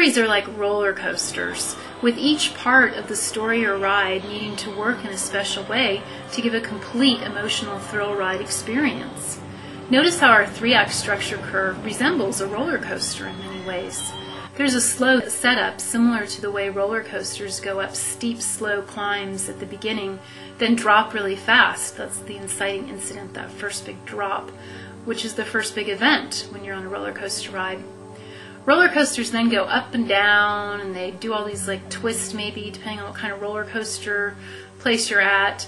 Stories are like roller coasters, with each part of the story or ride needing to work in a special way to give a complete emotional thrill ride experience. Notice how our 3-act structure curve resembles a roller coaster in many ways. There's a slow setup similar to the way roller coasters go up steep, slow climbs at the beginning, then drop really fast. That's the inciting incident, that first big drop, which is the first big event when you're on a roller coaster ride. Roller coasters then go up and down, and they do all these like twists maybe, depending on what kind of roller coaster place you're at.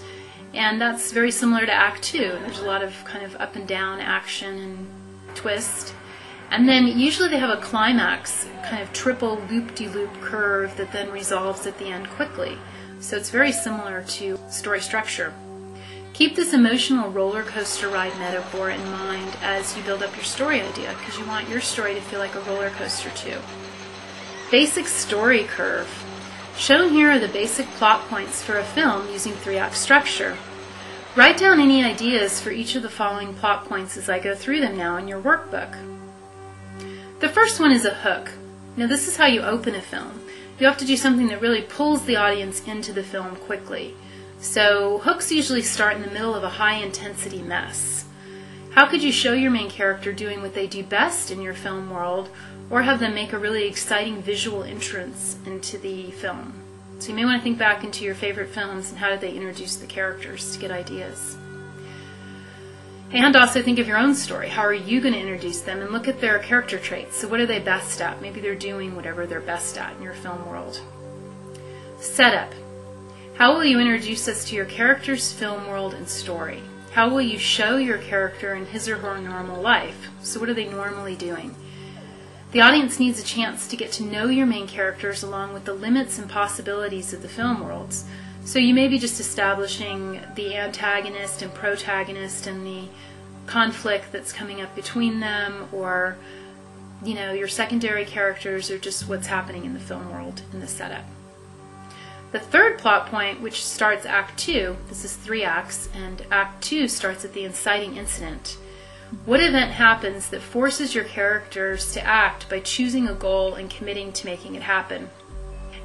And that's very similar to Act 2. There's a lot of kind of up and down action and twist. And then usually they have a climax, kind of triple loop-de-loop curve that then resolves at the end quickly. So it's very similar to story structure. Keep this emotional roller coaster ride metaphor in mind as you build up your story idea, because you want your story to feel like a roller coaster too. Basic story curve. Shown here are the basic plot points for a film using 3-act structure. Write down any ideas for each of the following plot points as I go through them now in your workbook. The first one is a hook. Now this is how you open a film. You have to do something that really pulls the audience into the film quickly. So hooks usually start in the middle of a high-intensity mess. How could you show your main character doing what they do best in your film world, or have them make a really exciting visual entrance into the film? So you may want to think back into your favorite films and how did they introduce the characters to get ideas. And also think of your own story. How are you going to introduce them? And look at their character traits. So what are they best at? Maybe they're doing whatever they're best at in your film world. Setup. How will you introduce us to your character's film world and story? How will you show your character in his or her normal life? So what are they normally doing? The audience needs a chance to get to know your main characters along with the limits and possibilities of the film worlds. So you may be just establishing the antagonist and protagonist and the conflict that's coming up between them, or your secondary characters, or just what's happening in the film world in the setup. The third plot point, which starts Act 2, this is 3 acts, and Act 2 starts at the inciting incident. What event happens that forces your characters to act by choosing a goal and committing to making it happen?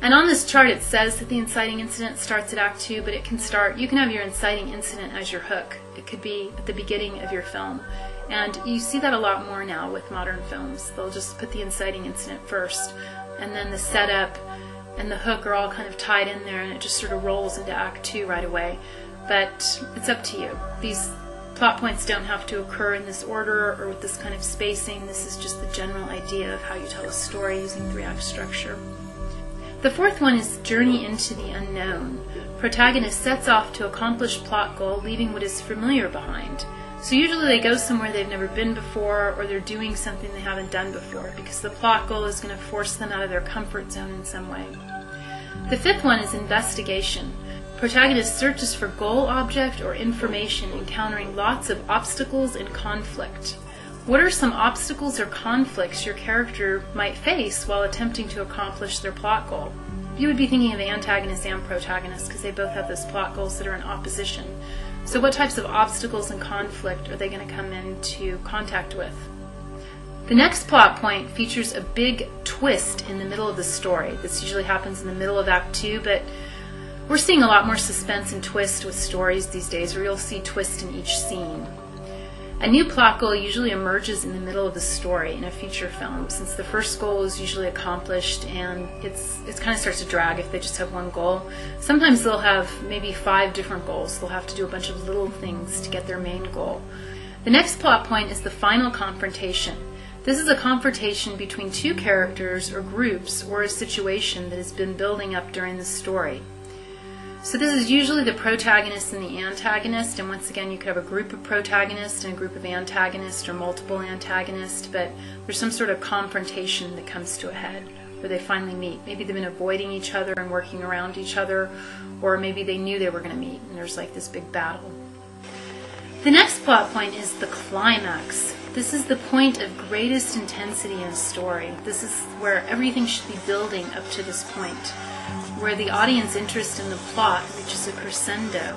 And on this chart it says that the inciting incident starts at Act 2, but you can have your inciting incident as your hook. It could be at the beginning of your film. And you see that a lot more now with modern films. They'll just put the inciting incident first, and then the setup and the hook are all kind of tied in there, and it just sort of rolls into Act 2 right away. But it's up to you. These plot points don't have to occur in this order or with this kind of spacing. This is just the general idea of how you tell a story using 3-act structure. The fourth one is journey into the unknown. Protagonist sets off to accomplish plot goal, leaving what is familiar behind. So usually they go somewhere they've never been before, or they're doing something they haven't done before, because the plot goal is going to force them out of their comfort zone in some way. The fifth one is investigation. Protagonist searches for goal, object, or information, encountering lots of obstacles and conflict. What are some obstacles or conflicts your character might face while attempting to accomplish their plot goal? You would be thinking of antagonist and protagonist, because they both have those plot goals that are in opposition. So what types of obstacles and conflict are they going to come into contact with? The next plot point features a big twist in the middle of the story. This usually happens in the middle of Act 2, but we're seeing a lot more suspense and twist with stories these days, where you'll see twist in each scene. A new plot goal usually emerges in the middle of the story in a feature film, since the first goal is usually accomplished and it kind of starts to drag if they just have one goal. Sometimes they'll have maybe 5 different goals. They'll have to do a bunch of little things to get their main goal. The next plot point is the final confrontation. This is a confrontation between 2 characters or groups, or a situation that has been building up during the story. So this is usually the protagonist and the antagonist, and once again you could have a group of protagonists and a group of antagonists, or multiple antagonists, but there's some sort of confrontation that comes to a head where they finally meet. Maybe they've been avoiding each other and working around each other, or maybe they knew they were going to meet and there's like this big battle. The next plot point is the climax. This is the point of greatest intensity in a story. This is where everything should be building up to this point, where the audience interest in the plot reaches a crescendo.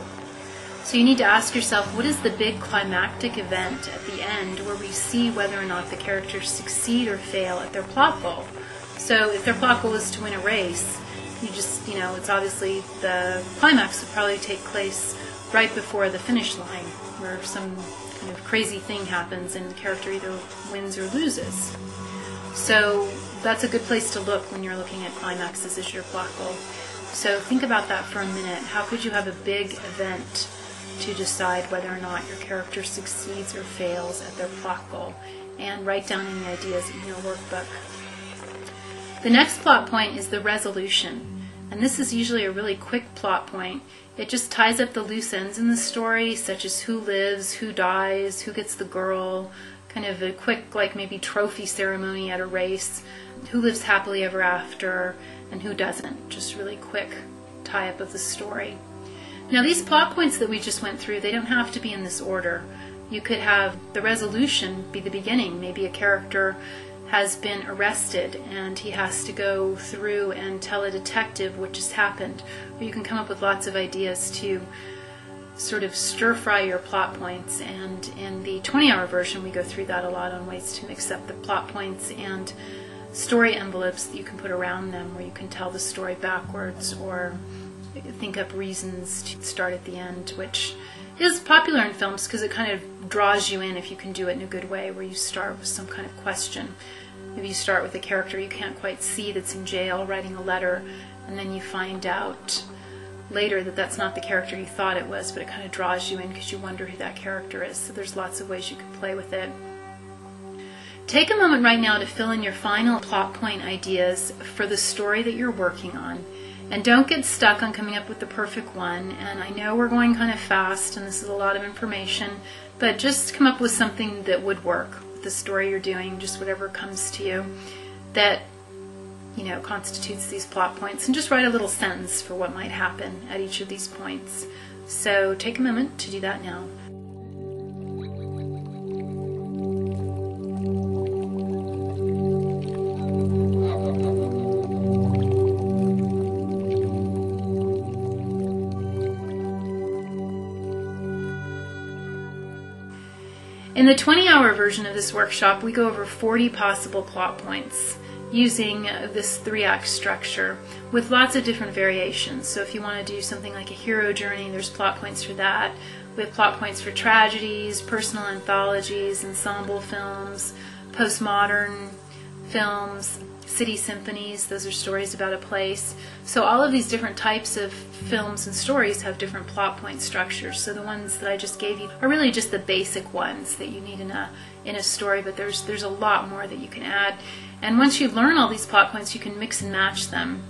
So you need to ask yourself, what is the big climactic event at the end where we see whether or not the characters succeed or fail at their plot goal? So if their plot goal is to win a race, it's obviously the climax would probably take place right before the finish line, where some kind of crazy thing happens and the character either wins or loses. So that's a good place to look when you're looking at climaxes as your plot goal. So think about that for a minute. How could you have a big event to decide whether or not your character succeeds or fails at their plot goal? And write down any ideas in your workbook. The next plot point is the resolution. And this is usually a really quick plot point. It just ties up the loose ends in the story, such as who lives, who dies, who gets the girl, kind of a quick, like maybe trophy ceremony at a race, who lives happily ever after, and who doesn't. Just really quick tie-up of the story. Now these plot points that we just went through, they don't have to be in this order. You could have the resolution be the beginning. Maybe a character has been arrested and he has to go through and tell a detective what just happened. Or you can come up with lots of ideas to sort of stir-fry your plot points, and in the 20-hour version we go through that a lot on ways to mix up the plot points and story envelopes that you can put around them, where you can tell the story backwards or think up reasons to start at the end, which is popular in films because it kind of draws you in if you can do it in a good way, where you start with some kind of question. Maybe you start with a character you can't quite see that's in jail writing a letter, and then you find out later that that's not the character you thought it was, but it kind of draws you in because you wonder who that character is. So there's lots of ways you can play with it. Take a moment right now to fill in your final plot point ideas for the story that you're working on. And don't get stuck on coming up with the perfect one. And I know we're going kind of fast and this is a lot of information, but just come up with something that would work with the story you're doing, just whatever comes to you that constitutes these plot points, and just write a little sentence for what might happen at each of these points. So take a moment to do that now. In the 20-hour version of this workshop, we go over 40 possible plot points using this 3-act structure with lots of different variations. So if you want to do something like a hero journey, there's plot points for that. We have plot points for tragedies, personal anthologies, ensemble films, postmodern films, city symphonies. Those are stories about a place. So all of these different types of films and stories have different plot point structures. So the ones that I just gave you are really just the basic ones that you need in a story, but there's a lot more that you can add. And once you learn all these plot points, you can mix and match them